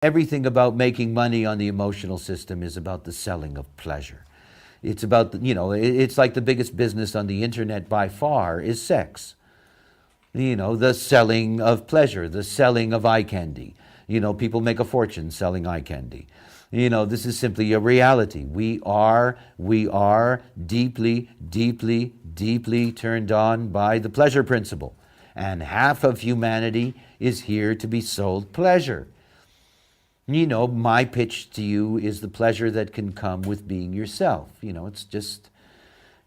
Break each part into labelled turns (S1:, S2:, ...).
S1: Everything about making money on the emotional system is about the selling of pleasure. It's about, it's like the biggest business on the internet by far is sex. The selling of pleasure, the selling of eye candy. People make a fortune selling eye candy. This is simply a reality. We are deeply, deeply, deeply turned on by the pleasure principle. And half of humanity is here to be sold pleasure. My pitch to you is the pleasure that can come with being yourself. It's just,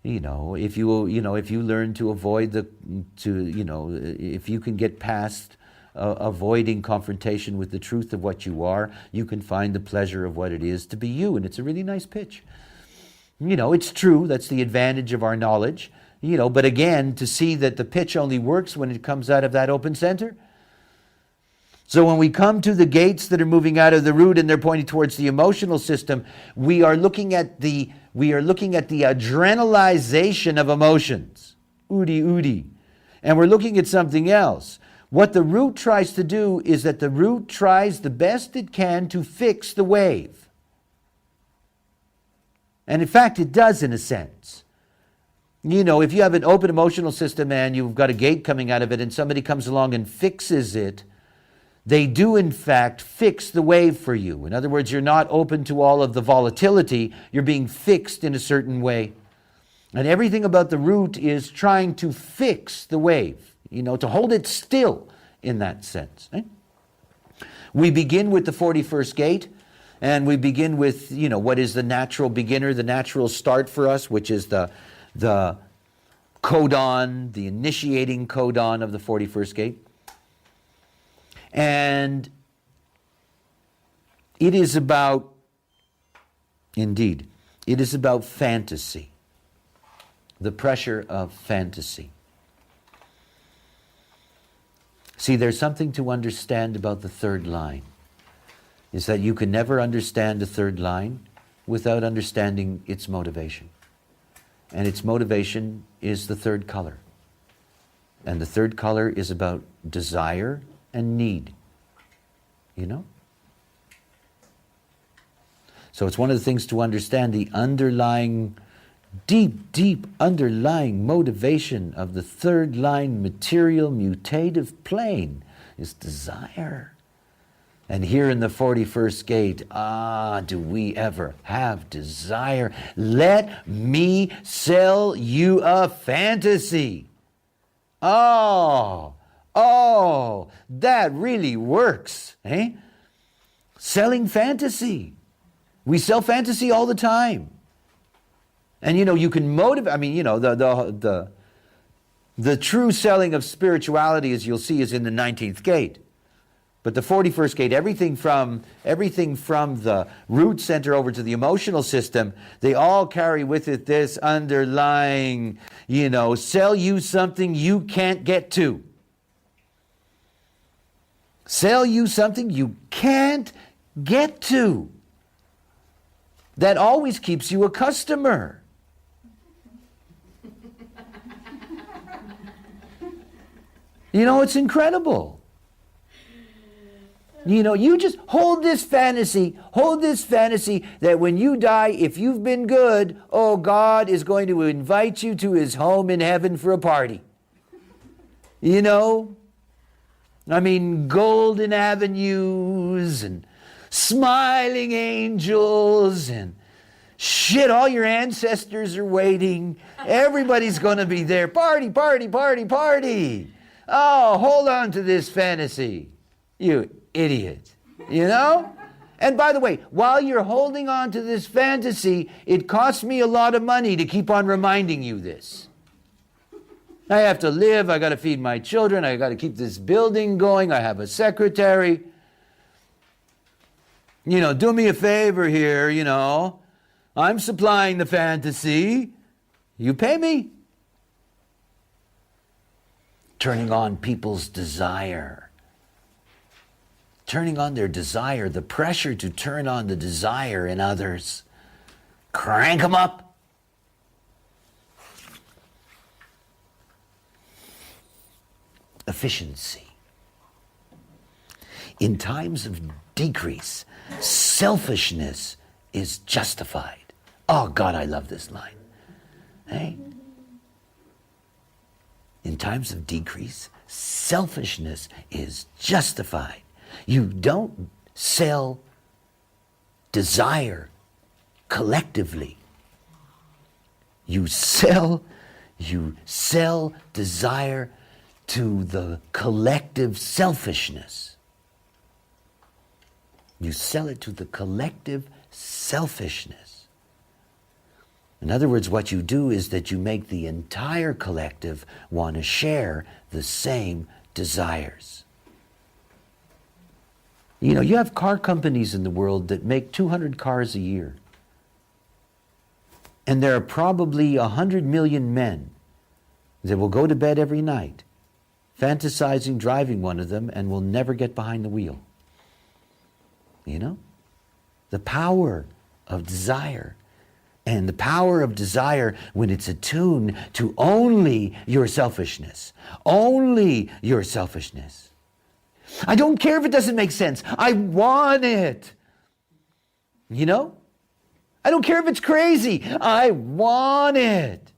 S1: if you learn to avoid if you can get past avoiding confrontation with the truth of what you are, you can find the pleasure of what it is to be you. And it's a really nice pitch. It's true. That's the advantage of our knowledge. But again, to see that the pitch only works when it comes out of that open center. So when we come to the gates that are moving out of the root and they're pointing towards the emotional system, we are looking at the adrenalization of emotions. Udi. And we're looking at something else. What the root tries to do is that the root tries the best it can to fix the wave. And in fact, it does in a sense. If you have an open emotional system and you've got a gate coming out of it and somebody comes along and fixes it, they do in fact fix the wave for you. In other words, you're not open to all of the volatility, you're being fixed in a certain way. And everything about the root is trying to fix the wave, to hold it still in that sense. Right? We begin with the 41st gate, and we begin with, what is the natural beginner, the natural start for us, which is the codon, the initiating codon of the 41st gate. And it is about fantasy, the pressure of fantasy. See, there's something to understand about the third line, is that you can never understand a third line without understanding its motivation. And its motivation is the third color. And the third color is about desire and need, So it's one of the things to understand the underlying, deep underlying motivation of the third line material mutative plane is desire. And here in the 41st gate, do we ever have desire? Let me sell you a fantasy. Oh, that really works, eh? Selling fantasy. We sell fantasy all the time. And you can motivate, the true selling of spirituality, as you'll see, is in the 19th gate. But the 41st gate, everything from the root center over to the emotional system, they all carry with it this underlying, sell you something you can't get to. Sell you something you can't get to. That always keeps you a customer. It's incredible. You just hold this fantasy that when you die, if you've been good, God is going to invite you to his home in heaven for a party. Golden avenues and smiling angels and shit, all your ancestors are waiting. Everybody's going to be there. Party, party, party, party. Oh, hold on to this fantasy, you idiot. And by the way, while you're holding on to this fantasy, it costs me a lot of money to keep on reminding you this. I have to live, I got to feed my children, I got to keep this building going, I have a secretary. Do me a favor here, I'm supplying the fantasy. You pay me. Turning on people's desire. Turning on their desire, the pressure to turn on the desire in others. Crank them up. Efficiency. In times of decrease, selfishness is justified. Oh God, I love this line. Hey? In times of decrease, selfishness is justified. You don't sell desire collectively. You sell desire to the collective selfishness. You sell it to the collective selfishness. In other words, what you do is that you make the entire collective want to share the same desires. You know, you have car companies in the world that make 200 cars a year. And there are probably 100 million men that will go to bed every night fantasizing driving one of them and will never get behind the wheel. You know? The power of desire. And the power of desire, when it's attuned to only your selfishness. Only your selfishness. I don't care if it doesn't make sense. I want it. You know? I don't care if it's crazy. I want it.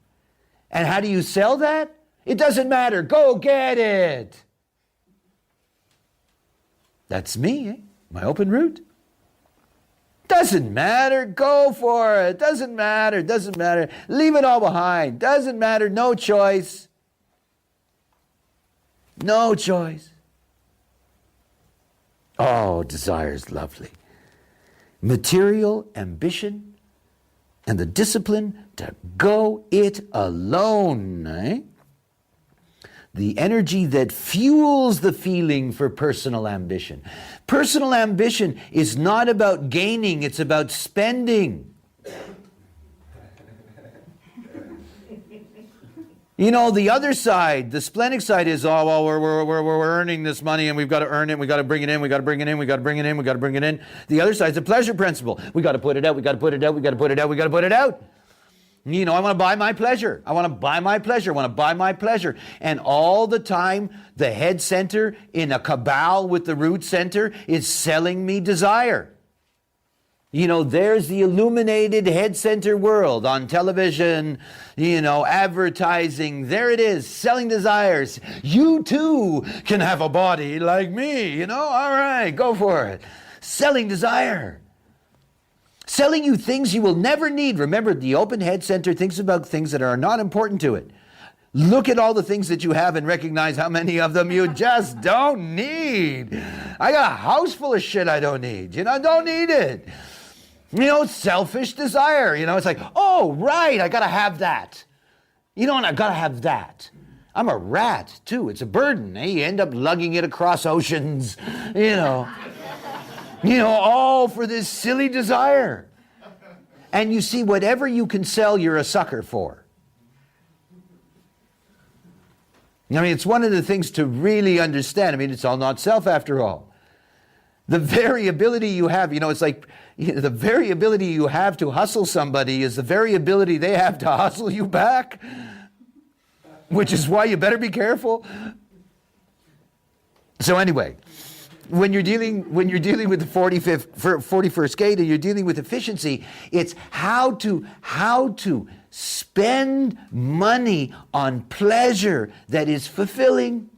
S1: And how do you sell that? It doesn't matter. Go get it. That's me, eh? My open route. Doesn't matter. Go for it. Doesn't matter. Doesn't matter. Leave it all behind. Doesn't matter. No choice. No choice. Oh, desire is lovely. Material ambition and the discipline to go it alone, eh? The energy that fuels the feeling for personal ambition. Personal ambition is not about gaining, it's about spending. You know, the other side, the splenic side is, oh, well, we're earning this money and we've got to earn it, we got to bring it in, we got to bring it in, we got to bring it in, we got to bring it in. The other side is the pleasure principle. We got to put it out, we got to put it out, we got to put it out, we got to put it out. You know, I want to buy my pleasure. I want to buy my pleasure. I want to buy my pleasure. And all the time, the head center in a cabal with the root center is selling me desire. You know, there's the illuminated head center world on television, you know, advertising. There it is, selling desires. You too can have a body like me, you know. All right, go for it. Selling desire. Selling you things you will never need. Remember, the open head center thinks about things that are not important to it. Look at all the things that you have and recognize how many of them you just don't need. I got a house full of shit I don't need. You know, I don't need it. You know, selfish desire. You know, it's like, oh, right, I got to have that. You know, and I got to have that. I'm a rat, too. It's a burden. Eh? You end up lugging it across oceans, you know. You know, all for this silly desire. And you see, whatever you can sell, you're a sucker for. I mean, it's one of the things to really understand. I mean, it's all not self after all. The variability you have, you know, it's like the variability you have to hustle somebody is the variability they have to hustle you back, which is why you better be careful. So anyway, when you're dealing with the 41st gate and you're dealing with efficiency, it's how to spend money on pleasure that is fulfilling.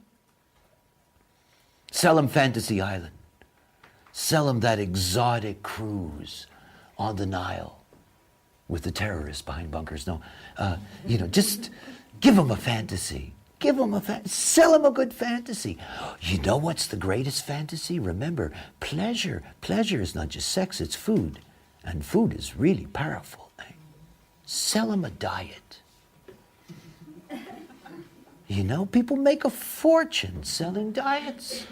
S1: Sell them Fantasy Island. Sell them that exotic cruise on the Nile with the terrorists behind bunkers. No, you know, just give them a fantasy. Give them sell them a good fantasy. You know what's the greatest fantasy? Remember, pleasure. Pleasure is not just sex, it's food. And food is really powerful. Eh? Sell them a diet. You know, people make a fortune selling diets.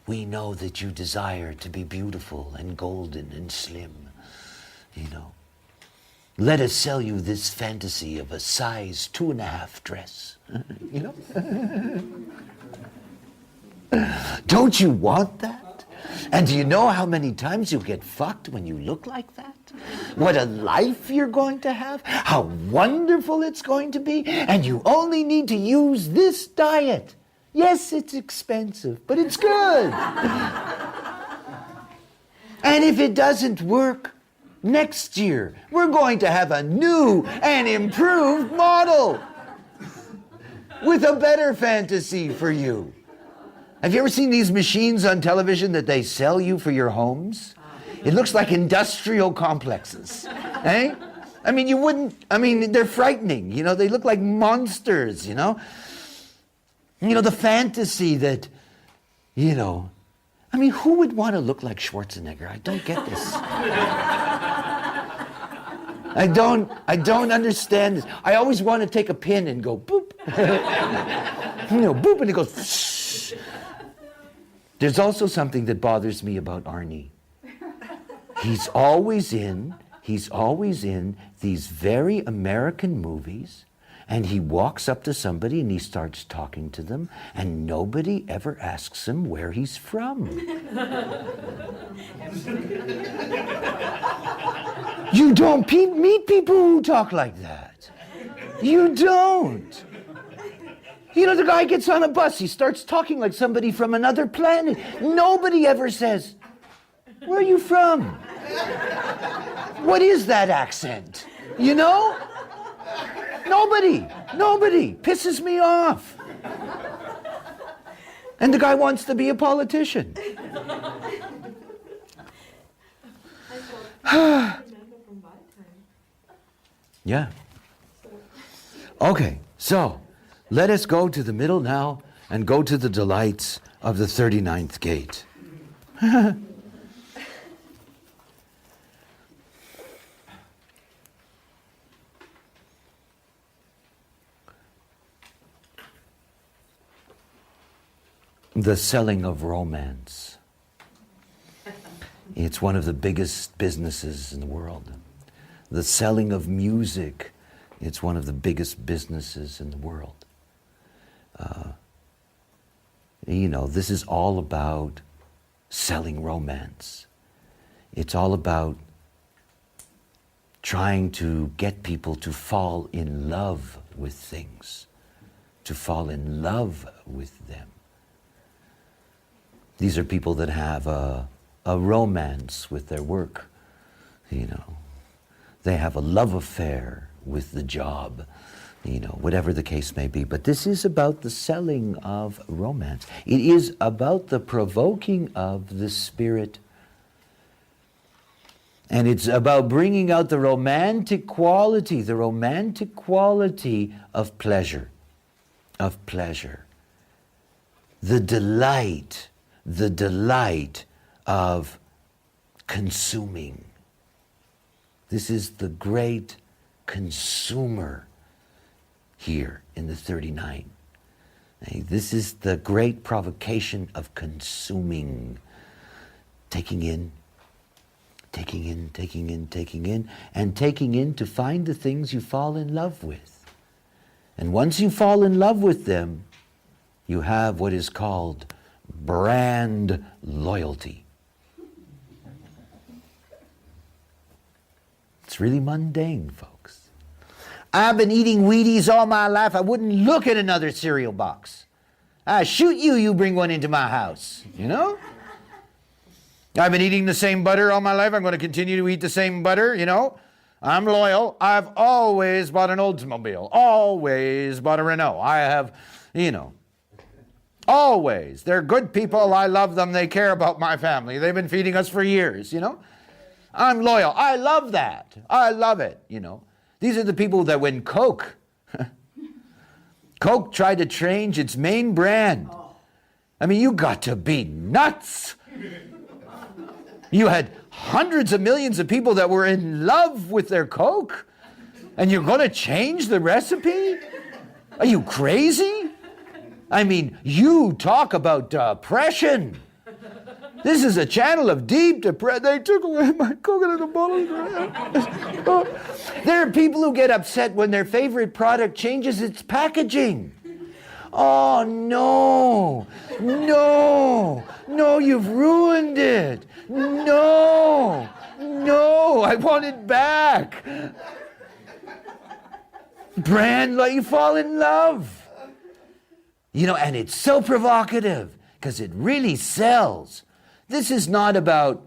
S1: We know that you desire to be beautiful and golden and slim, you know. Let us sell you this fantasy of a size 2.5 dress, you know. Don't you want that? And do you know how many times you get fucked when you look like that? What a life you're going to have? How wonderful it's going to be? And you only need to use this diet. Yes, it's expensive, but it's good. And if it doesn't work, next year, we're going to have a new and improved model with a better fantasy for you. Have you ever seen these machines on television that they sell you for your homes? It looks like industrial complexes, eh? I mean, you wouldn't, I mean, they're frightening, you know, they look like monsters, you know? You know, the fantasy that, you know, I mean, who would want to look like Schwarzenegger? I don't get this. I don't understand this. I always want to take a pin and go boop. You know, boop, and it goes shh. There's also something that bothers me about Arnie. He's always in these very American movies, and he walks up to somebody and he starts talking to them, and nobody ever asks him where he's from. You don't meet people who talk like that. You don't. You know, the guy gets on a bus, he starts talking like somebody from another planet. Nobody ever says, "Where are you from? What is that accent?" You know? Nobody pisses me off. And the guy wants to be a politician. Yeah. Okay, so let us go to the middle now and go to the delights of the 39th gate. The selling of romance. It's one of the biggest businesses in the world. The selling of music. It's one of the biggest businesses in the world. You know, this is all about selling romance. It's all about trying to get people to fall in love with things, to fall in love with them. These are people that have a romance with their work, you know. They have a love affair with the job, you know, whatever the case may be. But this is about the selling of romance. It is about the provoking of the spirit. And it's about bringing out the romantic quality of pleasure, the delight of consuming. This is the great consumer here in the 39. This is the great provocation of consuming, taking in, and taking in to find the things you fall in love with. And once you fall in love with them, you have what is called brand loyalty. It's really mundane, folks. I've been eating Wheaties all my life. I wouldn't look at another cereal box. I shoot you, you bring one into my house, you know? I've been eating the same butter all my life. I'm going to continue to eat the same butter, you know? I'm loyal. I've always bought an Oldsmobile. Always bought a Renault. I have, you know, always. They're good people. I love them. They care about my family. They've been feeding us for years, you know? I'm loyal. I love that. I love it, you know? These are the people that when Coke tried to change its main brand, I mean, you got to be nuts. You had hundreds of millions of people that were in love with their Coke, and you're going to change the recipe? Are you crazy? I mean, you talk about depression. This is a channel of deep depression. They took away my coconut bottle. There are people who get upset when their favorite product changes its packaging. Oh, no, you've ruined it. No, I want it back. Brand, let you fall in love. You know, and it's so provocative because it really sells. This is not about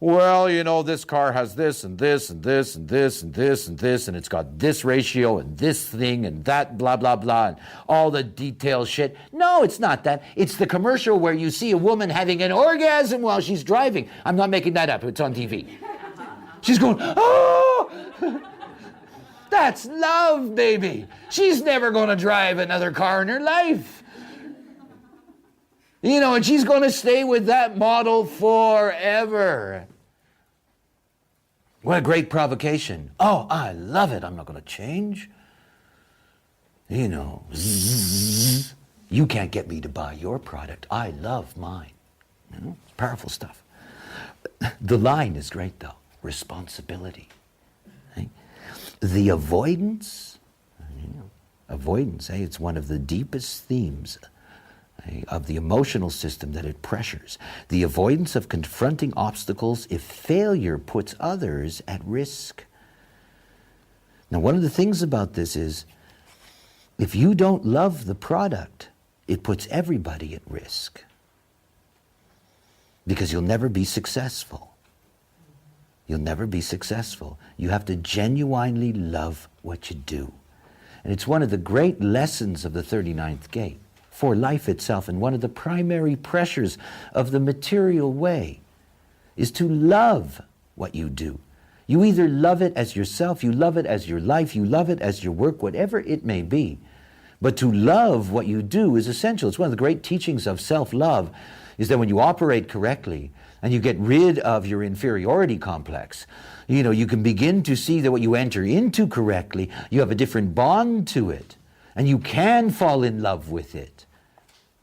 S1: Well, you know, this car has this and this and this and this and this and this, and it's got this ratio and this thing and that blah, blah, blah, and all the detailed shit. No, it's not that. It's the commercial where you see a woman having an orgasm while she's driving. I'm not making that up. It's on TV. She's going, oh! That's love, baby. She's never going to drive another car in her life. You know, and she's going to stay with that model forever. What a great provocation. Oh, I love it. I'm not going to change. You know, you can't get me to buy your product. I love mine. You know, it's powerful stuff. The line is great, though. Responsibility. Right? The avoidance, avoidance, it's one of the deepest themes of the emotional system that it pressures. The avoidance of confronting obstacles if failure puts others at risk. Now, one of the things about this is, if you don't love the product, it puts everybody at risk. Because you'll never be successful. You'll never be successful. You have to genuinely love what you do. And it's one of the great lessons of the 39th gate for life itself, and one of the primary pressures of the material way is to love what you do. You either love it as yourself, you love it as your life, you love it as your work, whatever it may be. But to love what you do is essential. It's one of the great teachings of self-love, is that when you operate correctly and you get rid of your inferiority complex, you know, you can begin to see that what you enter into correctly, you have a different bond to it, and you can fall in love with it.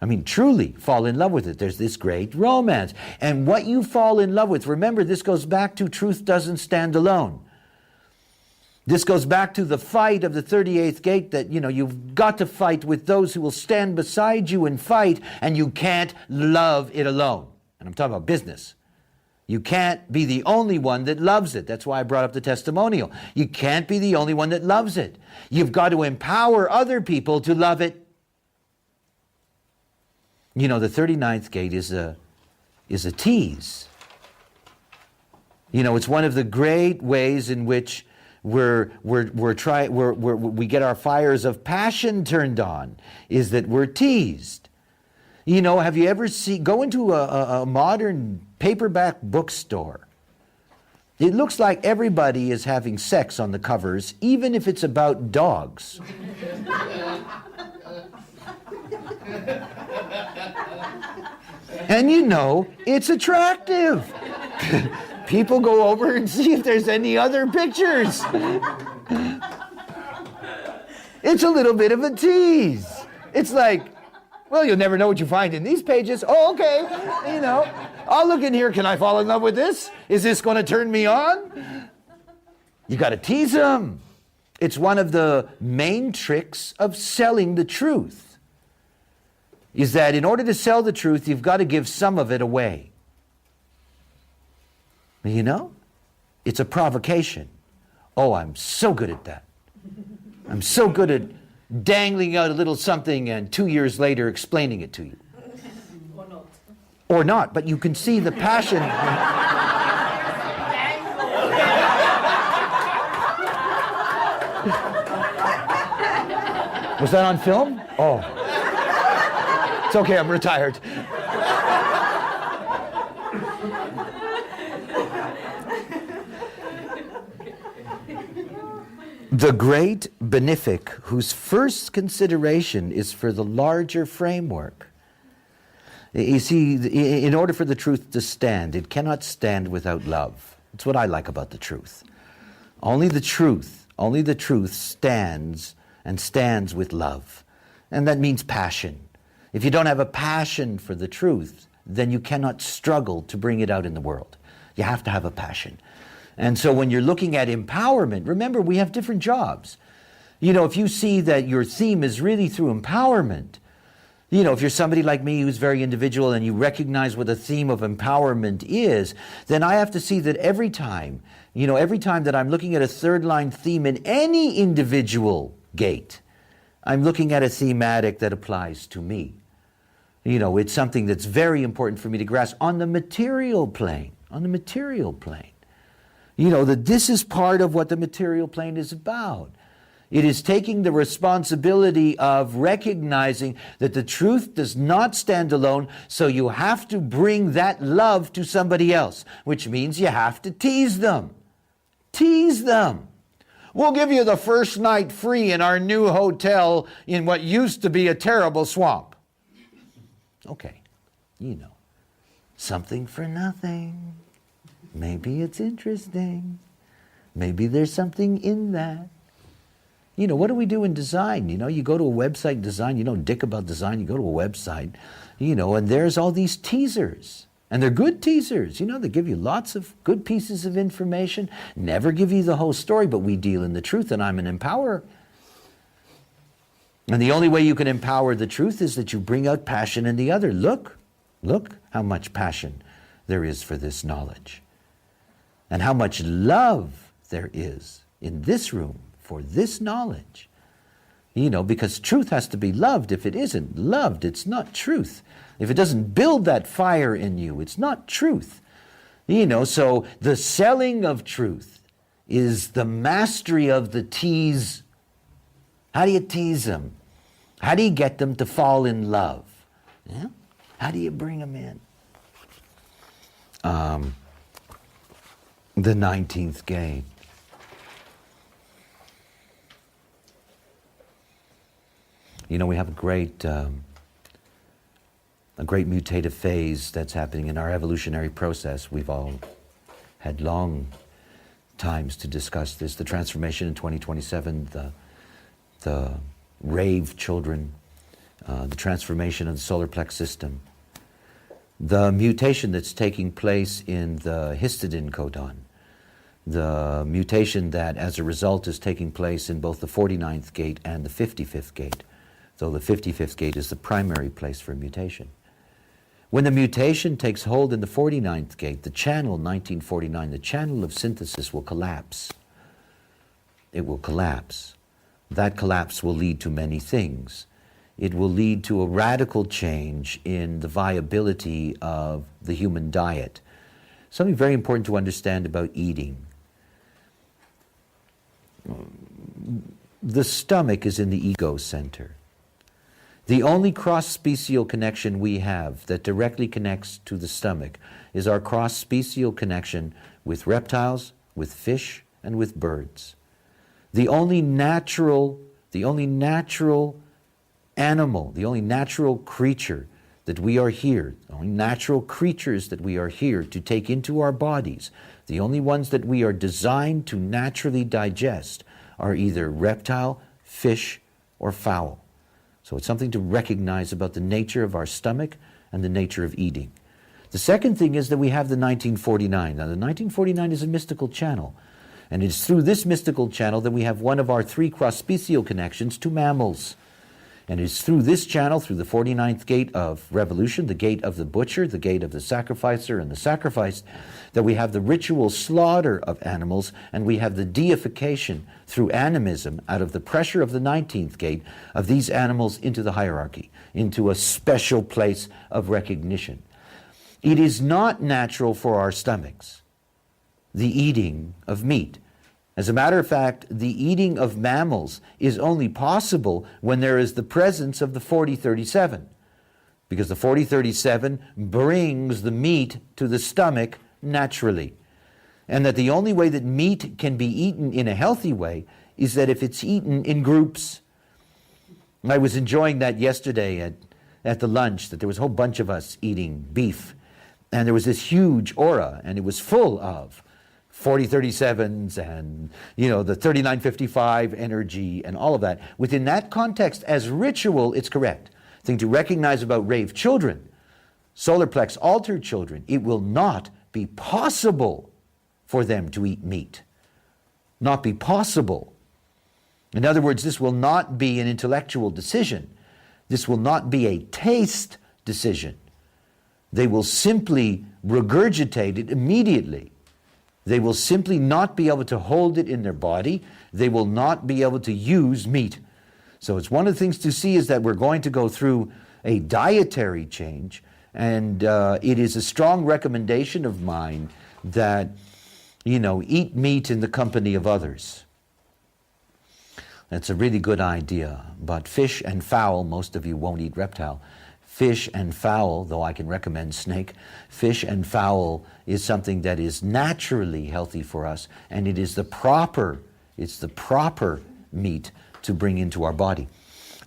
S1: I mean, truly fall in love with it. There's this great romance. And what you fall in love with, remember, this goes back to truth doesn't stand alone. This goes back to the fight of the 38th gate that, you know, you've got to fight with those who will stand beside you and fight, and you can't love it alone. And I'm talking about business. You can't be the only one that loves it. That's why I brought up the testimonial. You can't be the only one that loves it. You've got to empower other people to love it. You know, the 39th gate is a tease. You know, it's one of the great ways in which we get our fires of passion turned on, is that we're teased. You know, have you ever go into a modern paperback bookstore? It looks like everybody is having sex on the covers, even if it's about dogs. And you know, it's attractive. People go over and see if there's any other pictures. It's a little bit of a tease. It's like, well, you'll never know what you find in these pages. Oh, okay, you know, I'll look in here. Can I fall in love with this? Is this going to turn me on? You got to tease them. It's one of the main tricks of selling the truth, is that in order to sell the truth, you've got to give some of it away. You know? It's a provocation. Oh, I'm so good at that. I'm so good at dangling out a little something and 2 years later explaining it to you.
S2: Or not.
S1: Or not, but you can see the passion. Was that on film? Oh. It's okay, I'm retired. The great benefic, whose first consideration is for the larger framework. You see, in order for the truth to stand, it cannot stand without love. That's what I like about the truth. Only the truth stands and stands with love. And that means passion. If you don't have a passion for the truth, then you cannot struggle to bring it out in the world. You have to have a passion. And so when you're looking at empowerment, remember, we have different jobs. You know, if you see that your theme is really through empowerment, you know, if you're somebody like me who's very individual and you recognize what the theme of empowerment is, then I have to see that every time that I'm looking at a third line theme in any individual gate, I'm looking at a thematic that applies to me. You know, it's something that's very important for me to grasp on the material plane. on the material plane. That this is part of what the material plane is about. It is taking the responsibility of recognizing that the truth does not stand alone, so you have to bring that love to somebody else, which means you have to tease them. Tease them. We'll give you the first night free in our new hotel in what used to be a terrible swamp. Okay, something for nothing. Maybe it's interesting. Maybe there's something in that. What do we do in design? You go to a website design, you know dick about design, you go to a website, and there's all these teasers. And they're good teasers, they give you lots of good pieces of information, never give you the whole story, but we deal in the truth, and I'm an empowerer. And the only way you can empower the truth is that you bring out passion in the other. Look how much passion there is for this knowledge. And how much love there is in this room for this knowledge. Because truth has to be loved. If it isn't loved, it's not truth. If it doesn't build that fire in you, it's not truth. So the selling of truth is the mastery of the tease. How do you tease them? How do you get them to fall in love? Yeah? How do you bring them in? The 19th gate. We have a great mutative phase that's happening in our evolutionary process. We've all had long times to discuss this. The transformation in 2027, the rave children, the transformation of the solar plex system, the mutation that's taking place in the histidine codon, the mutation that as a result is taking place in both the 49th gate and the 55th gate, though the 55th gate is the primary place for mutation. When the mutation takes hold in the 49th gate, the channel 1949, the channel of synthesis will collapse. It will collapse. That collapse will lead to many things. It will lead to a radical change in the viability of the human diet. Something very important to understand about eating. The stomach is in the ego center. The only cross-special connection we have that directly connects to the stomach is our cross-special connection with reptiles, with fish, and with birds. The only natural animal, the only natural creature that we are here, the only natural creatures that we are here to take into our bodies, the only ones that we are designed to naturally digest are either reptile, fish, or fowl. So it's something to recognize about the nature of our stomach and the nature of eating. The second thing is that we have the 1949. Now the 1949 is a mystical channel. And it's through this mystical channel that we have one of our three cross-special connections to mammals. And it's through this channel, through the 49th gate of revolution, the gate of the butcher, the gate of the sacrificer and the sacrificed, that we have the ritual slaughter of animals, and we have the deification through animism out of the pressure of the 19th gate of these animals into the hierarchy, into a special place of recognition. It is not natural for our stomachs, the eating of meat. As a matter of fact, the eating of mammals is only possible when there is the presence of the 4037, because the 4037 brings the meat to the stomach naturally. And that the only way that meat can be eaten in a healthy way is that if it's eaten in groups. I was enjoying that yesterday at the lunch, that there was a whole bunch of us eating beef. And there was this huge aura, and it was full of 4037s and, the 3955 energy and all of that. Within that context, as ritual, it's correct. Thing to recognize about rave children, solar plex altered children, it will not be possible for them to eat meat. Not be possible. In other words, this will not be an intellectual decision. This will not be a taste decision. They will simply regurgitate it immediately. They will simply not be able to hold it in their body. They will not be able to use meat. So it's one of the things to see is that we're going to go through a dietary change, and it is a strong recommendation of mine that, eat meat in the company of others. That's a really good idea. But fish and fowl, most of you won't eat reptile. Fish and fowl, though I can recommend snake, fish and fowl is something that is naturally healthy for us, and it's the proper meat to bring into our body.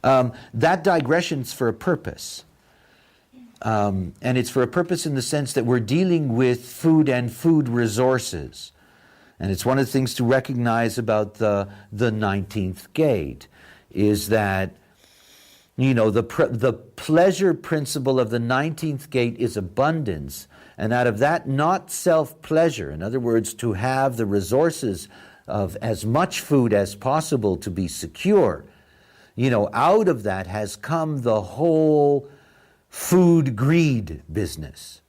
S1: That digression's for a purpose. And it's for a purpose in the sense that we're dealing with food and food resources. And it's one of the things to recognize about the 19th gate is that, the pleasure principle of the 19th gate is abundance. And out of that, not self-pleasure. In other words, to have the resources of as much food as possible to be secure. Out of that has come the whole food greed business.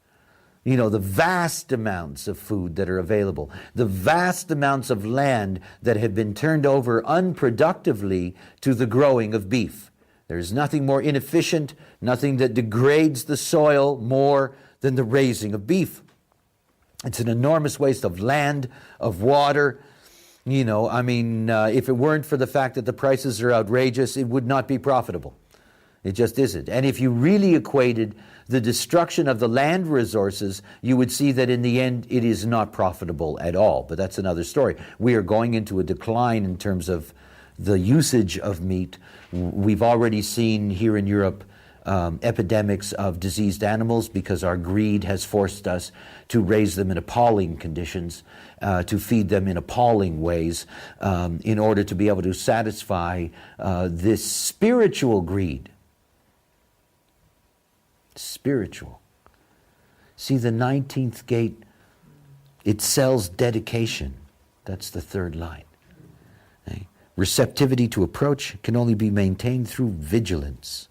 S1: The vast amounts of food that are available, the vast amounts of land that have been turned over unproductively to the growing of beef. There's nothing more inefficient, nothing that degrades the soil more than the raising of beef. It's an enormous waste of land, of water. If it weren't for the fact that the prices are outrageous, it would not be profitable. It just isn't. And if you really equated the destruction of the land resources, you would see that in the end it is not profitable at all. But that's another story. We are going into a decline in terms of the usage of meat. We've already seen here in Europe epidemics of diseased animals because our greed has forced us to raise them in appalling conditions, to feed them in appalling ways, in order to be able to satisfy this spiritual greed. Spiritual. See, the 19th gate, it sells dedication. That's the third line. Okay? Receptivity to approach can only be maintained through vigilance.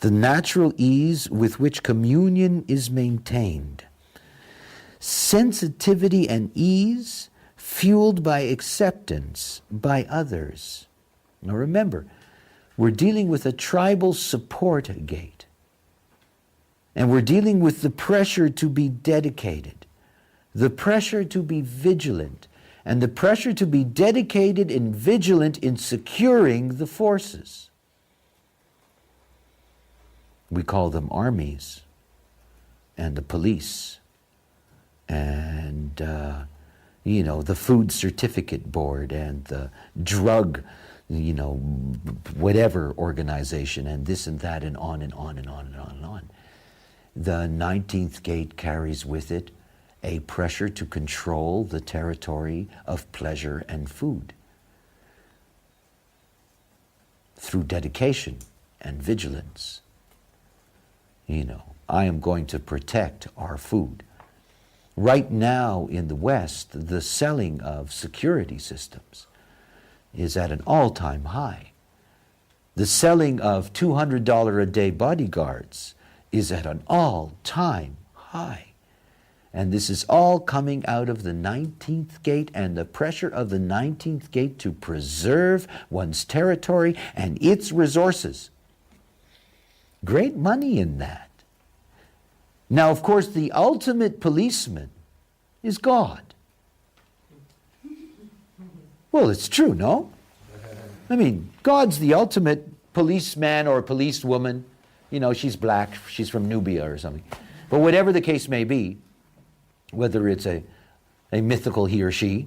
S1: The natural ease with which communion is maintained. Sensitivity and ease fueled by acceptance by others. Now remember, we're dealing with a tribal support gate. And we're dealing with the pressure to be dedicated, the pressure to be vigilant, and the pressure to be dedicated and vigilant in securing the forces. We call them armies and the police and, the food certificate board and the drug, whatever organization and this and that and on and on and on and on and on. The 19th gate carries with it a pressure to control the territory of pleasure and food through dedication and vigilance. I am going to protect our food. Right now in the West, the selling of security systems is at an all-time high. The selling of $200 a day bodyguards is at an all-time high. And this is all coming out of the 19th gate and the pressure of the 19th gate to preserve one's territory and its resources. Great money in that. Now, of course, the ultimate policeman is God. Well, it's true, no? God's the ultimate policeman or policewoman. She's black, she's from Nubia or something. But whatever the case may be, whether it's a mythical he or she,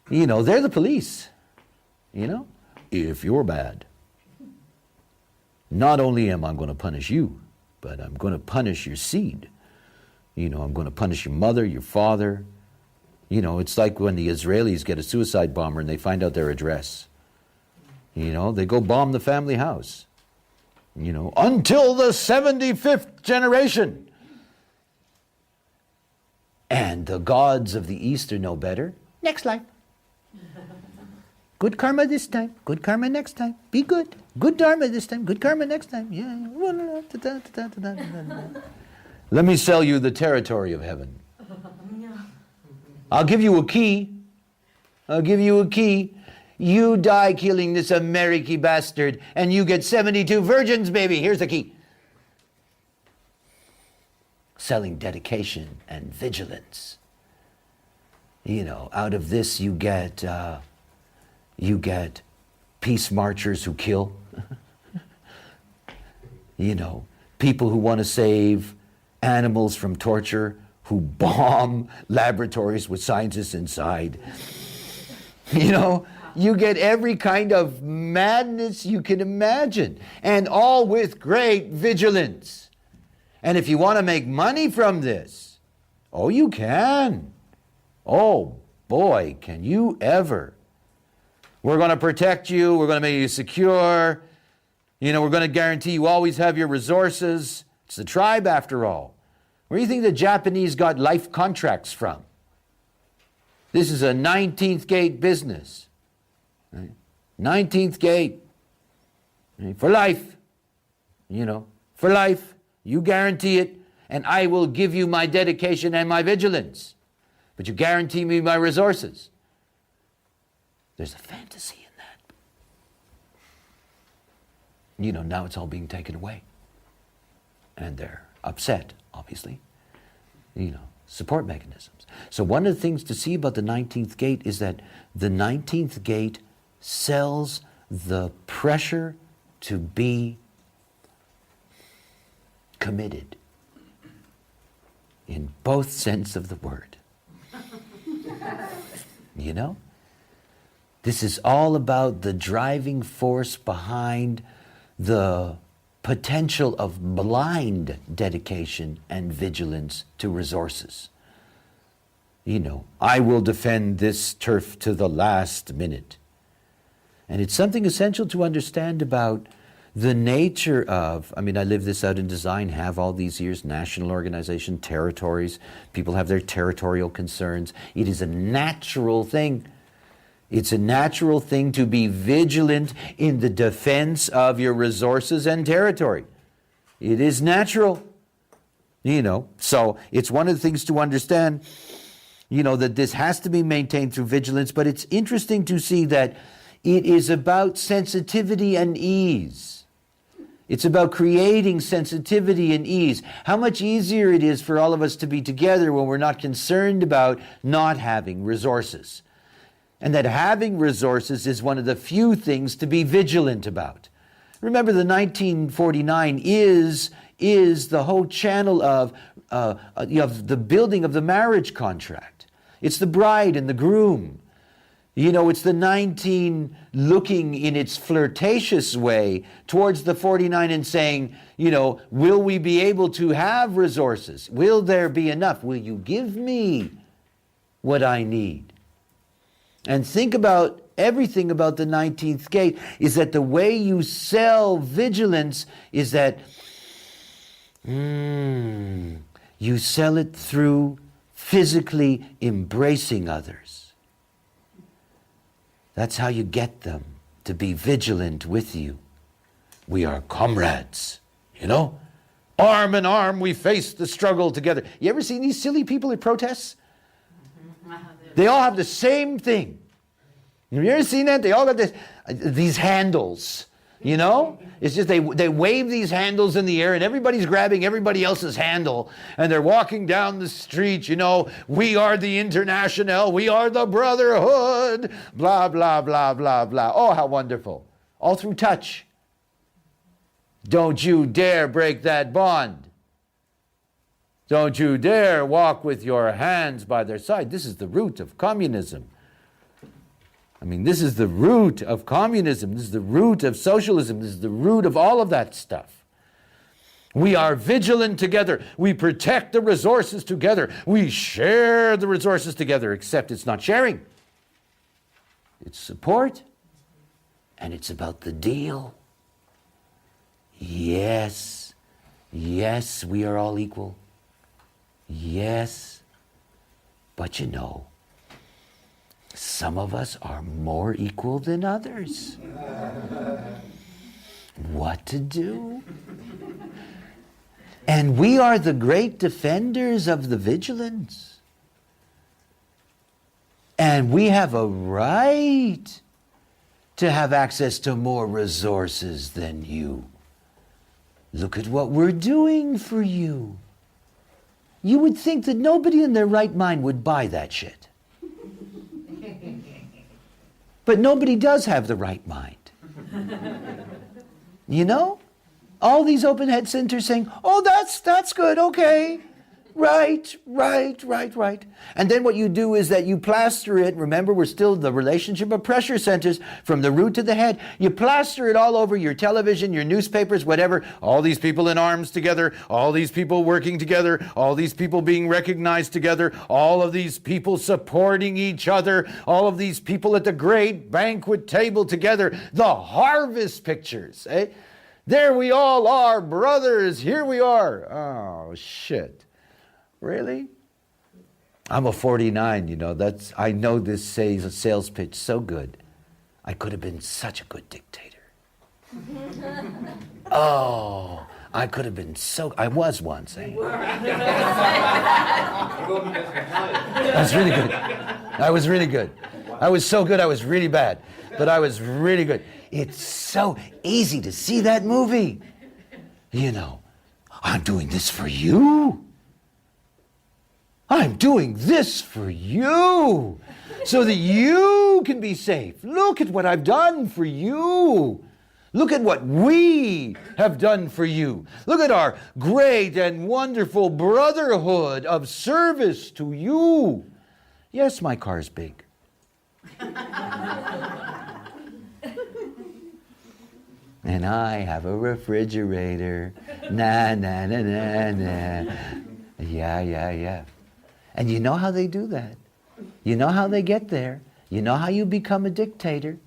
S1: they're the police. If you're bad, not only am I going to punish you, but I'm going to punish your seed. I'm going to punish your mother, your father. It's like when the Israelis get a suicide bomber and they find out their address. They go bomb the family house. Until the 75th generation. And the gods of the East are no better. Next life. Good karma this time. Good karma next time. Be good. Good dharma this time. Good karma next time. Yeah. Let me sell you the territory of heaven. I'll give you a key. You die killing this American bastard, and you get 72 virgins, baby. Here's the key. selling dedication and vigilance. Out of this you get peace marchers who kill. People who want to save animals from torture, who bomb laboratories with scientists inside. You get every kind of madness you can imagine, and all with great vigilance. And if you want to make money from this, oh, you can. Oh, boy, can you ever. We're going to protect you. We're going to make you secure. We're going to guarantee you always have your resources. It's the tribe, after all. Where do you think the Japanese got life contracts from? This is a 19th gate business. Right? 19th gate. Right? For life. For life. You guarantee it, and I will give you my dedication and my vigilance. But you guarantee me my resources. There's a fantasy in that. Now it's all being taken away. And they're upset, obviously. Support mechanisms. So one of the things to see about the 19th gate is that the 19th gate sells the pressure to be committed in both sense of the word. This is all about the driving force behind the potential of blind dedication and vigilance to resources. I will defend this turf to the last minute. And it's something essential to understand about the nature of, I live this out in design, have all these years, national organization, territories, people have their territorial concerns. It is a natural thing. It's a natural thing to be vigilant in the defense of your resources and territory. It is natural. So it's one of the things to understand, that this has to be maintained through vigilance, but it's interesting to see that it is about sensitivity and ease. It's about creating sensitivity and ease. How much easier it is for all of us to be together when we're not concerned about not having resources. And that having resources is one of the few things to be vigilant about. Remember, the 1949 is the whole channel of the building of the marriage contract. It's the bride and the groom. It's the 19 looking in its flirtatious way towards the 49 and saying, will we be able to have resources? Will there be enough? Will you give me what I need? And think about everything about the 19th gate is that the way you sell vigilance is that you sell it through physically embracing others. That's how you get them to be vigilant with you. We are comrades, Arm in arm, we face the struggle together. You ever seen these silly people at protests? They all have the same thing. Have you ever seen that? They all got these handles, It's just they wave these handles in the air and everybody's grabbing everybody else's handle and they're walking down the street, we are the International, we are the Brotherhood, blah, blah, blah, blah, blah. Oh, how wonderful. All through touch. Don't you dare break that bond. Don't you dare walk with your hands by their side. This is the root of communism. This is the root of communism. This is the root of socialism. This is the root of all of that stuff. We are vigilant together. We protect the resources together. We share the resources together, except it's not sharing. It's support, and it's about the deal. Yes, we are all equal. Yes, but some of us are more equal than others. What to do? And we are the great defenders of the vigilance. And we have a right to have access to more resources than you. Look at what we're doing for you. You would think that nobody in their right mind would buy that shit. But nobody does have the right mind. You know? All these open head centers saying, oh, that's good, okay. Right. And then what you do is that you plaster it. Remember, we're still the relationship of pressure centers from the root to the head. You plaster it all over your television, your newspapers, whatever. All these people in arms together, all these people working together, all these people being recognized together, all of these people supporting each other, all of these people at the great banquet table together. The harvest pictures, eh? There we all are, brothers. Here we are. Oh, shit. Really? I'm a 49, you know. I know this sales pitch so good. I could have been such a good dictator. Oh, I could have been I was once, eh? That's really good. I was really good. I was so good, I was really bad. But I was really good. It's so easy to see that movie. You know, I'm doing this for you. I'm doing this for you so that you can be safe. Look at what I've done for you. Look at what we have done for you. Look at our great and wonderful brotherhood of service to you. Yes, my car's big. And I have a refrigerator. Na, na, na, na, na. Yeah. And you know how they do that. You know how they get there. You know how you become a dictator.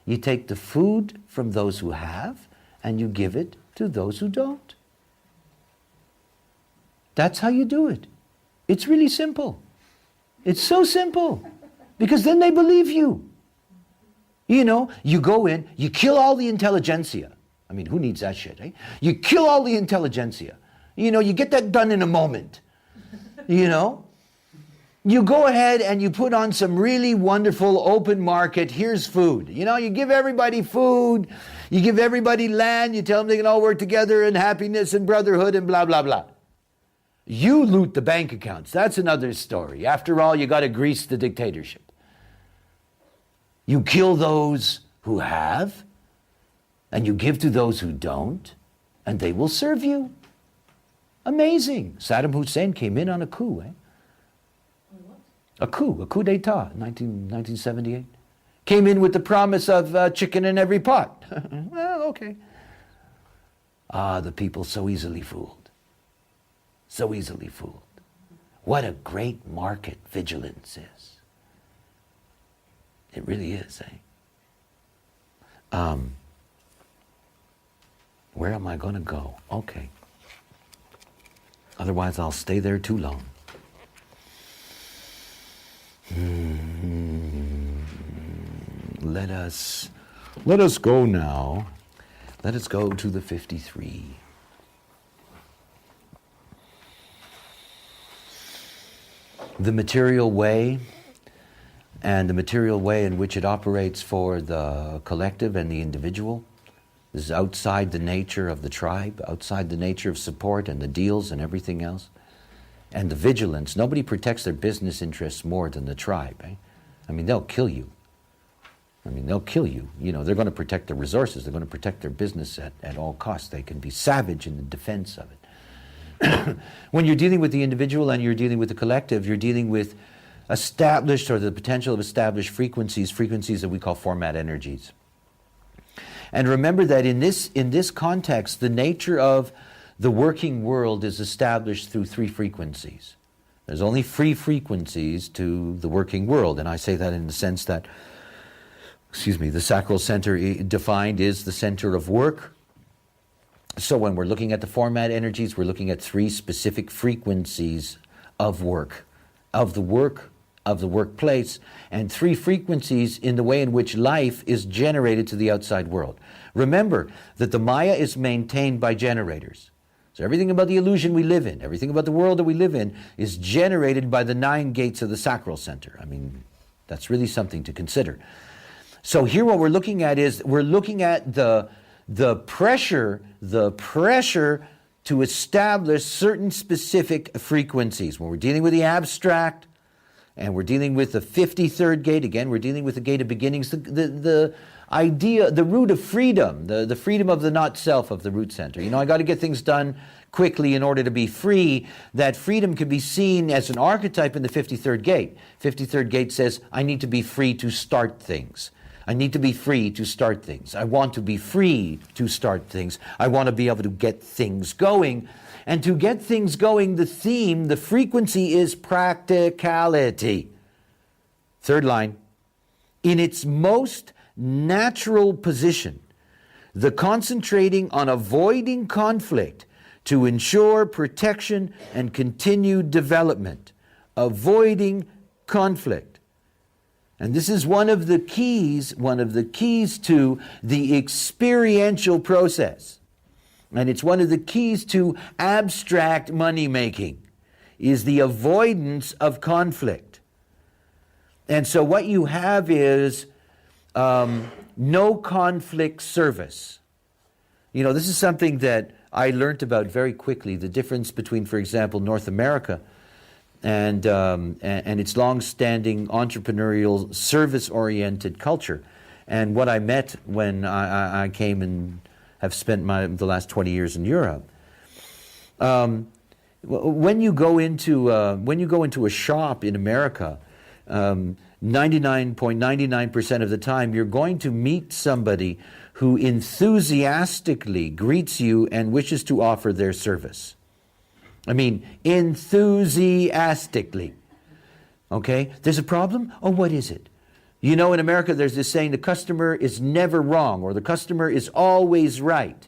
S1: You take the food from those who have and you give it to those who don't. That's how you do it. It's really simple. It's so simple. Because then they believe you. You know, you go in, you kill all the intelligentsia. I mean, who needs that shit, eh? You kill all the intelligentsia. You know, you get that done in a moment. You know? You go ahead and you put on some really wonderful open market, here's food. You know, you give everybody food, you give everybody land, you tell them they can all work together in happiness and brotherhood and blah, blah, blah. You loot the bank accounts. That's another story. After all, you got to grease the dictatorship. You kill those who have, and you give to those who don't, and they will serve you. Amazing. Saddam Hussein came in on a coup, eh? A coup d'etat, 1978. Came in with the promise of chicken in every pot. Well, okay. The people so easily fooled. So easily fooled. What a great market vigilance is. It really is, eh? Where am I going to go? Okay. Otherwise, I'll stay there too long. Let us go now. Let us go to the 53. The material way and the material way in which it operates for the collective and the individual is outside the nature of the tribe, outside the nature of support and the deals and everything else. And the vigilance, nobody protects their business interests more than the tribe. Eh? I mean, they'll kill you. You know, they're going to protect their resources. They're going to protect their business at all costs. They can be savage in the defense of it. When you're dealing with the individual and you're dealing with the collective, you're dealing with established or the potential of established frequencies that we call format energies. And remember that in this context, the nature of the working world is established through three frequencies. There's only three frequencies to the working world, and I say that in the sense that, the sacral center defined is the center of work. So when we're looking at the format energies, we're looking at three specific frequencies of work, of the workplace, and three frequencies in the way in which life is generated to the outside world. Remember that the Maya is maintained by generators. So everything about the illusion we live in, everything about the world that we live in is generated by the 9 gates of the sacral center. I mean, that's really something to consider. So here what we're looking at is, we're looking at the pressure to establish certain specific frequencies. When we're dealing with the abstract, and we're dealing with the 53rd gate, again, we're dealing with the gate of beginnings, the idea, the root of freedom, the freedom of the not self of the root center. You know, I got to get things done quickly in order to be free. That freedom can be seen as an archetype in the 53rd gate. 53rd gate says, I need to be free to start things. I need to be free to start things. I want to be free to start things. I want to be able to get things going. And to get things going, the theme, the frequency is practicality. Third line, in its most natural position, the concentrating on avoiding conflict to ensure protection and continued development. Avoiding conflict. And this is one of the keys to the experiential process. And it's one of the keys to abstract money making, is the avoidance of conflict. And so what you have is no conflict service. You know, this is something that I learned about very quickly, the difference between, for example, North America and its long-standing entrepreneurial, service-oriented culture. And what I met when I came and have spent the last 20 years in Europe. When you go into a shop in America, 99.99% of the time, you're going to meet somebody who enthusiastically greets you and wishes to offer their service. I mean, enthusiastically. Okay? There's a problem? Oh, what is it? You know, in America, there's this saying, the customer is never wrong, or the customer is always right.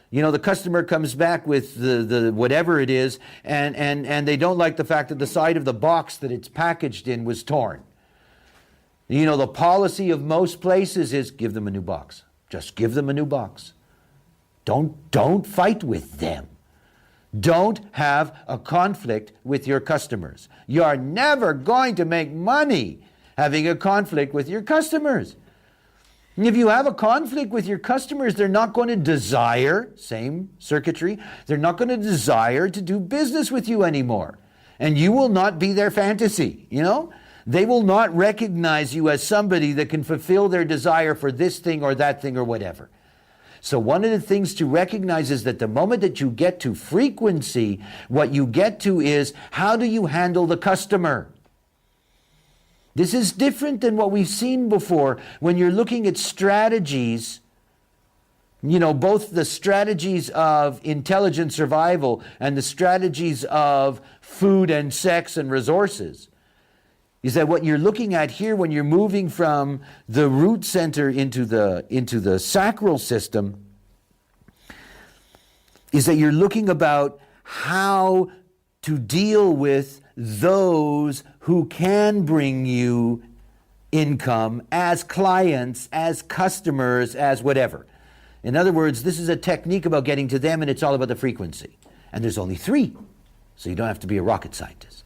S1: You know, the customer comes back with the whatever it is, and they don't like the fact that the side of the box that it's packaged in was torn. You know, the policy of most places is give them a new box. Just give them a new box. Don't fight with them. Don't have a conflict with your customers. You're never going to make money having a conflict with your customers. And if you have a conflict with your customers, they're not going to desire, same circuitry, they're not going to desire to do business with you anymore. And you will not be their fantasy, you know? They will not recognize you as somebody that can fulfill their desire for this thing or that thing or whatever. So one of the things to recognize is that the moment that you get to frequency, what you get to is, how do you handle the customer? This is different than what we've seen before when you're looking at strategies, you know, both the strategies of intelligent survival and the strategies of food and sex and resources. Is that what you're looking at here when you're moving from the root center into the sacral system, is that you're looking about how to deal with those who can bring you income as clients, as customers, as whatever. In other words, this is a technique about getting to them, and it's all about the frequency. And there's only 3, so you don't have to be a rocket scientist.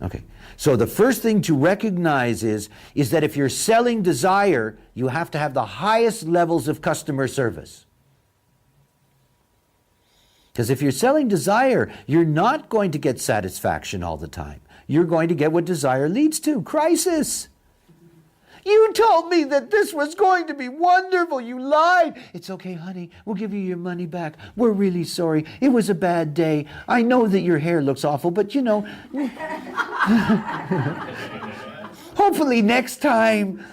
S1: Okay, so the first thing to recognize is that if you're selling desire, you have to have the highest levels of customer service. Because if you're selling desire, you're not going to get satisfaction all the time. You're going to get what desire leads to, crisis. You told me that this was going to be wonderful. You lied. It's okay, honey. We'll give you your money back. We're really sorry. It was a bad day. I know that your hair looks awful, but you know, hopefully next time,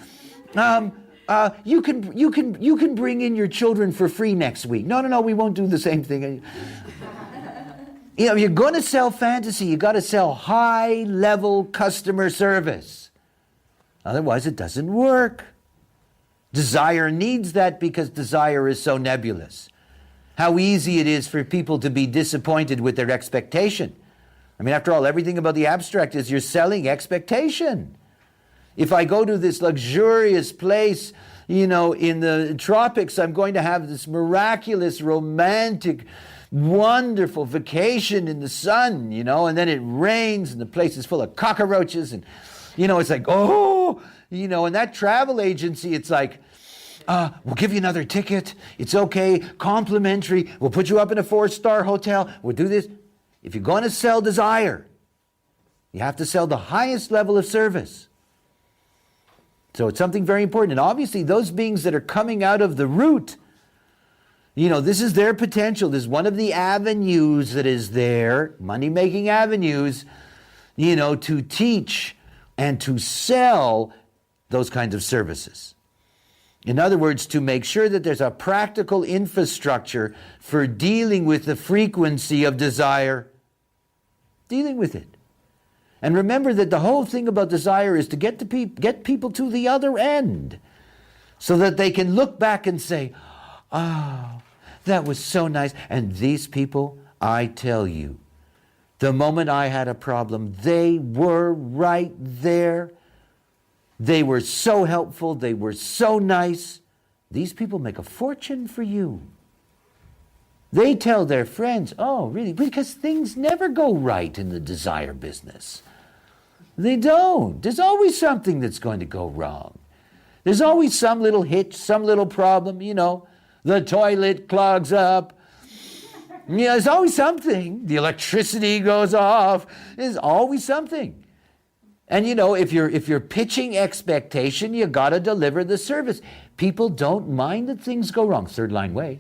S1: you can bring in your children for free next week. No, we won't do the same thing. You know, you're going to sell fantasy. You got to sell high-level customer service. Otherwise, it doesn't work. Desire needs that because desire is so nebulous. How easy it is for people to be disappointed with their expectation. I mean, after all, everything about the abstract is you're selling expectation. If I go to this luxurious place, you know, in the tropics, I'm going to have this miraculous, romantic, wonderful vacation in the sun, you know, and then it rains and the place is full of cockroaches and, you know, it's like, oh, you know, and that travel agency, it's like, We'll give you another ticket. It's okay. Complimentary. We'll put you up in a 4-star hotel. We'll do this. If you're going to sell desire, you have to sell the highest level of service. So it's something very important. And obviously, those beings that are coming out of the root, this is their potential. This is one of the avenues that is there, money-making avenues, to teach and to sell those kinds of services. In other words, to make sure that there's a practical infrastructure for dealing with the frequency of desire, dealing with it. And remember that the whole thing about desire is to get people to the other end so that they can look back and say, oh, that was so nice. And these people, I tell you, the moment I had a problem, they were right there. They were so helpful. They were so nice. These people make a fortune for you. They tell their friends, oh, really? Because things never go right in the desire business. They don't. There's always something that's going to go wrong. There's always some little hitch, some little problem, the toilet clogs up. There's always something. The electricity goes off. There's always something. And if you're pitching expectation, you got to deliver the service. People don't mind that things go wrong. Third line way.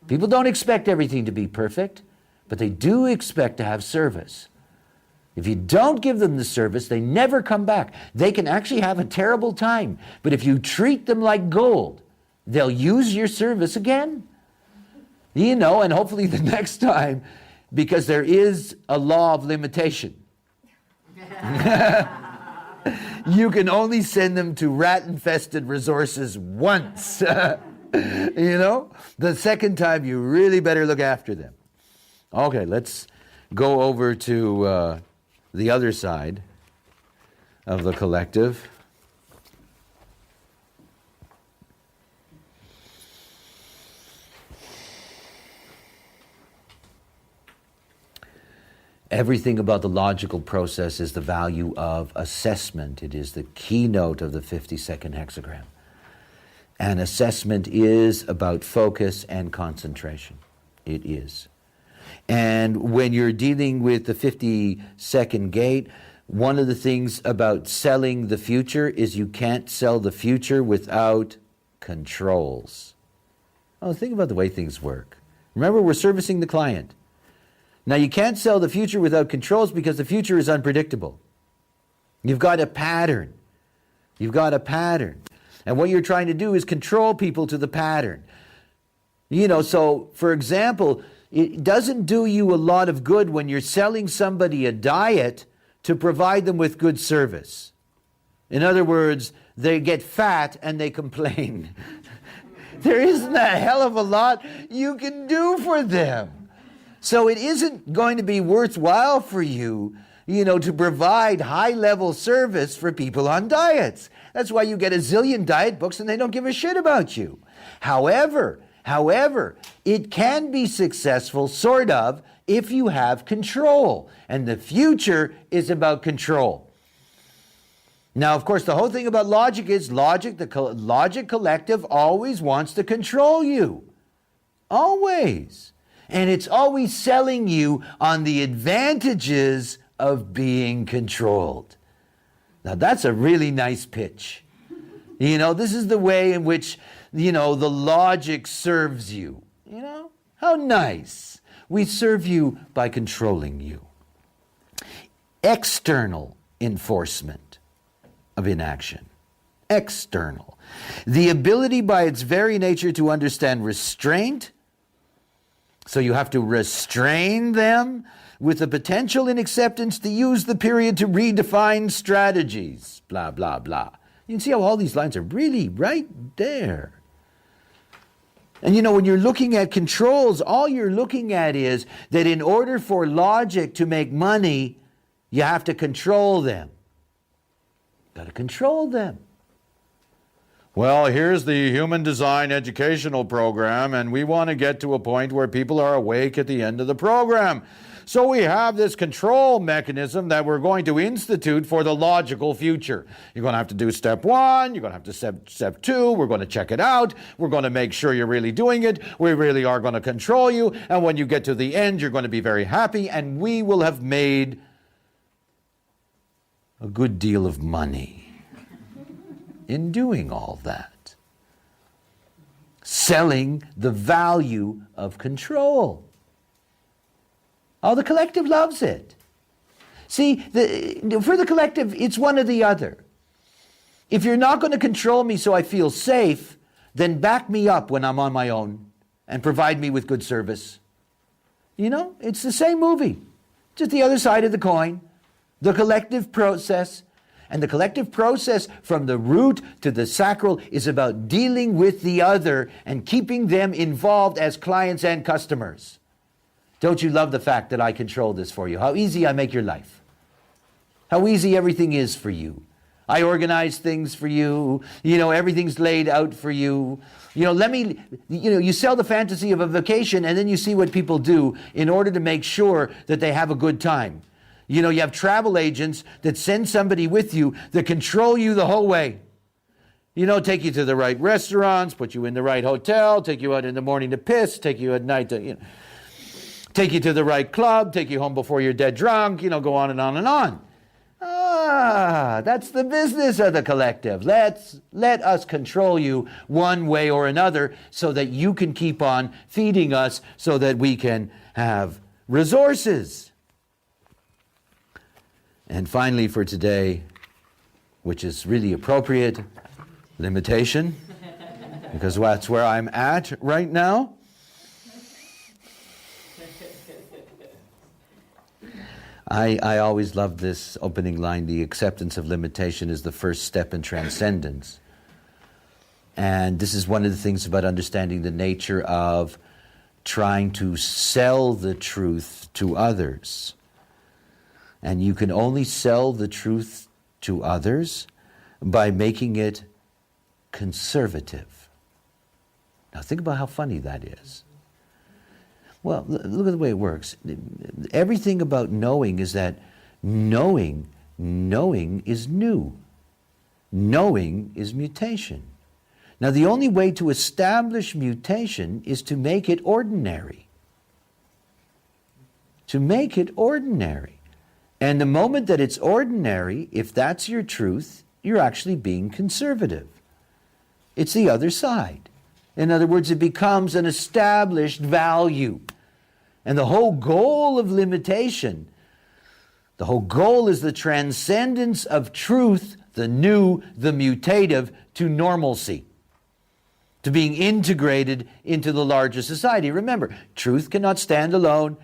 S1: People don't expect everything to be perfect, but they do expect to have service. If you don't give them the service, they never come back. They can actually have a terrible time, but if you treat them like gold, they'll use your service again. And hopefully the next time, because there is a law of limitation. You can only send them to rat-infested resources once. The second time you really better look after them. Okay, let's go over to the other side of the collective. Everything about the logical process is the value of assessment. It is the keynote of the 52nd hexagram. And assessment is about focus and concentration. It is. And when you're dealing with the 52nd gate, one of the things about selling the future is you can't sell the future without controls. Oh, think about the way things work. Remember, we're servicing the client. Now, you can't sell the future without controls because the future is unpredictable. You've got a pattern. You've got a pattern. And what you're trying to do is control people to the pattern. So, for example, it doesn't do you a lot of good when you're selling somebody a diet to provide them with good service. In other words, they get fat and they complain. There isn't a hell of a lot you can do for them. So it isn't going to be worthwhile for you, to provide high-level service for people on diets. That's why you get a zillion diet books and they don't give a shit about you. However, it can be successful, sort of, if you have control. And the future is about control. Now, of course, the whole thing about logic is the logic collective always wants to control you. Always. And it's always selling you on the advantages of being controlled. Now, that's a really nice pitch. This is the way in which, the logic serves you. How nice. We serve you by controlling you. External enforcement of inaction. External. The ability by its very nature to understand restraint. So you have to restrain them with the potential in acceptance to use the period to redefine strategies. Blah, blah, blah. You can see how all these lines are really right there. And when you're looking at controls, all you're looking at is that in order for logic to make money, you have to control them. Got to control them. Well, here's the Human Design Educational Program, and we want to get to a point where people are awake at the end of the program. So we have this control mechanism that we're going to institute for the logical future. You're going to have to do step 1, you're going to have to step 2, we're going to check it out, we're going to make sure you're really doing it, we really are going to control you, and when you get to the end, you're going to be very happy, and we will have made a good deal of money in doing all that. Selling the value of control. Oh, the collective loves it. See, for the collective, it's one or the other. If you're not going to control me so I feel safe, then back me up when I'm on my own and provide me with good service. You know, it's the same movie, just the other side of the coin. The collective process. And the collective process from the root to the sacral is about dealing with the other and keeping them involved as clients and customers. Don't you love the fact that I control this for you? How easy I make your life. How easy everything is for you. I organize things for you. You know, everything's laid out for you. You know, you sell the fantasy of a vacation and then you see what people do in order to make sure that they have a good time. You know, you have travel agents that send somebody with you that control you the whole way. You know, take you to the right restaurants, put you in the right hotel, take you out in the morning to piss, take you at night to, take you to the right club, take you home before you're dead drunk, go on and on and on. That's the business of the collective. Let us control you one way or another so that you can keep on feeding us so that we can have resources. And finally for today, which is really appropriate, limitation, because that's where I'm at right now. I always love this opening line, the acceptance of limitation is the first step in transcendence. And this is one of the things about understanding the nature of trying to sell the truth to others. And you can only sell the truth to others by making it conservative. Now think about how funny that is. Well, look at the way it works. Everything about knowing is that knowing is new. Knowing is mutation. Now the only way to establish mutation is to make it ordinary. To make it ordinary. And the moment that it's ordinary, if that's your truth, you're actually being conservative. It's the other side. In other words, it becomes an established value. And the whole goal of limitation, the whole goal is the transcendence of truth, the new, the mutative, to normalcy, to being integrated into the larger society. Remember, truth cannot stand alone.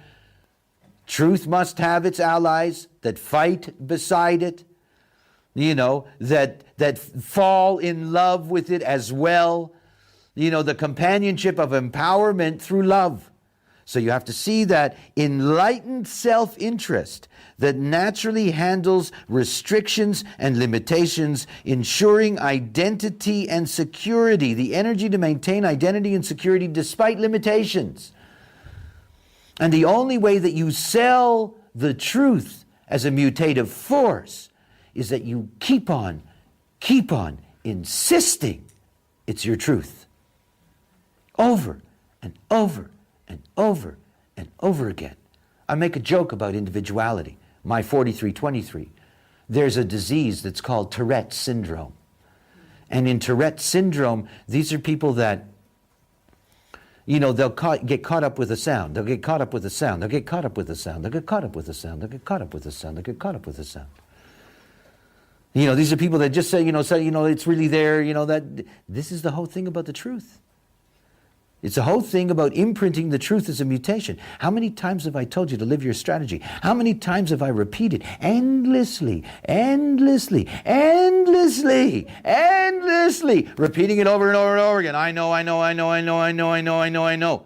S1: Truth must have its allies that fight beside it, that fall in love with it as well. The companionship of empowerment through love. So you have to see that enlightened self-interest that naturally handles restrictions and limitations, ensuring identity and security, the energy to maintain identity and security despite limitations. And the only way that you sell the truth as a mutative force is that you keep on insisting it's your truth. Over and over and over and over again. I make a joke about individuality. My 4323. There's a disease that's called Tourette's syndrome. And in Tourette's syndrome, these are people that they'll get caught up with a sound. They'll get caught up with a sound. They'll get caught up with a sound. They'll get caught up with a sound. They'll get caught up with a sound. They'll get caught up with a sound. These are people that just say, it's really there, that this is the whole thing about the truth. It's the whole thing about imprinting the truth as a mutation. How many times have I told you to live your strategy? How many times have I repeated endlessly, repeating it over and over and over again? I know.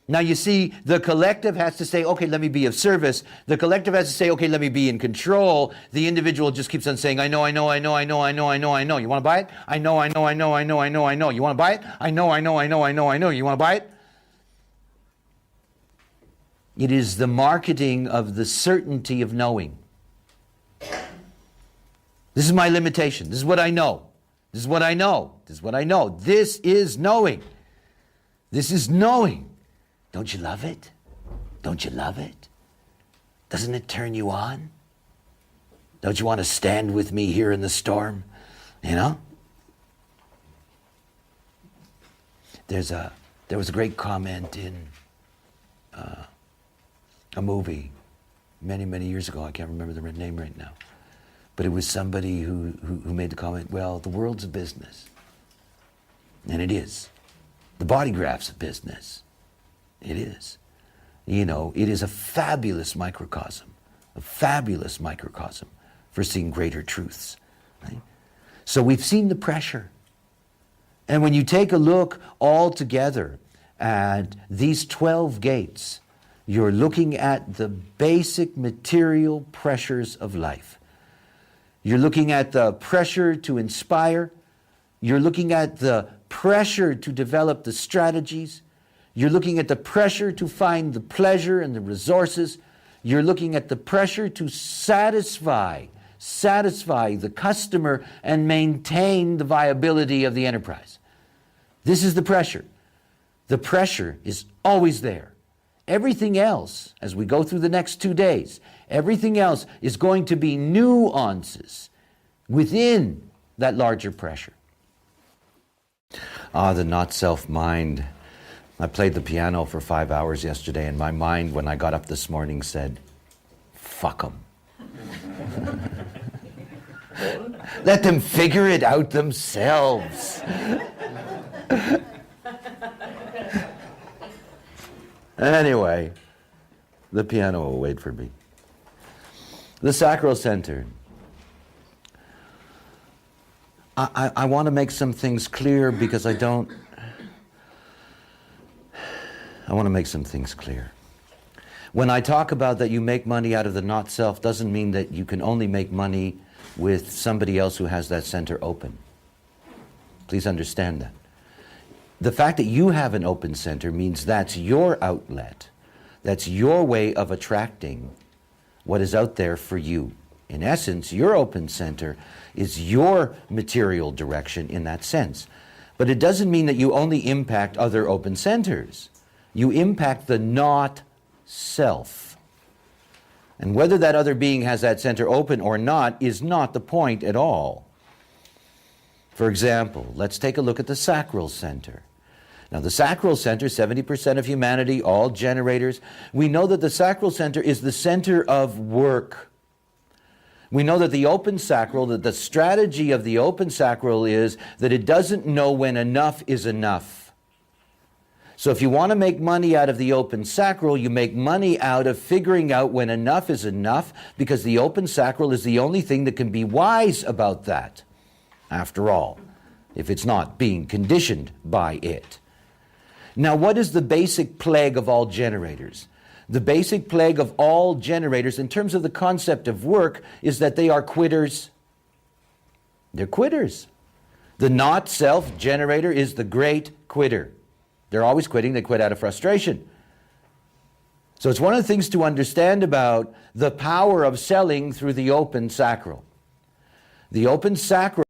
S1: Now you see, the collective has to say, okay, let me be of service. The collective has to say, okay, let me be in control. The individual just keeps on saying, I know. You want to buy it? I know. You want to buy it? I know. You want to buy it? It is the marketing of the certainty of knowing. This is my limitation. This is what I know. This is what I know. This is what I know. This is knowing. This is knowing. Don't you love it? Don't you love it? Doesn't it turn you on? Don't you want to stand with me here in the storm? You know? There was a great comment in a movie many, many years ago. I can't remember the name right now. But it was somebody who made the comment, well, the world's a business. And it is. The body graph's a business. It is. You know, it is a fabulous microcosm for seeing greater truths. Right? So we've seen the pressure. And when you take a look all together at these 12 gates, you're looking at the basic material pressures of life. You're looking at the pressure to inspire. You're looking at the pressure to develop the strategies. You're looking at the pressure to find the pleasure and the resources. You're looking at the pressure to satisfy the customer and maintain the viability of the enterprise. This is the pressure. The pressure is always there. Everything else, as we go through the next 2 days, everything else is going to be nuances within that larger pressure. The not-self mind. I played the piano for 5 hours yesterday, and my mind, when I got up this morning, said, fuck them. Let them figure it out themselves. Anyway, the piano will wait for me. The sacral center. I want to make some things clear because I want to make some things clear. When I talk about that you make money out of the not-self, doesn't mean that you can only make money with somebody else who has that center open. Please understand that. The fact that you have an open center means that's your outlet. That's your way of attracting what is out there for you. In essence, your open center is your material direction in that sense. But it doesn't mean that you only impact other open centers. You impact the not-self. And whether that other being has that center open or not is not the point at all. For example, let's take a look at the sacral center. Now, the sacral center, 70% of humanity, all generators. We know that the sacral center is the center of work. We know that the open sacral, that the strategy of the open sacral is that it doesn't know when enough is enough. So if you want to make money out of the open sacral, you make money out of figuring out when enough is enough, because the open sacral is the only thing that can be wise about that, after all, if it's not being conditioned by it. Now, what is the basic plague of all generators? The basic plague of all generators, in terms of the concept of work, is that they are quitters. They're quitters. The not-self generator is the great quitter. They're always quitting. They quit out of frustration. So it's one of the things to understand about the power of selling through the open sacral. The open sacral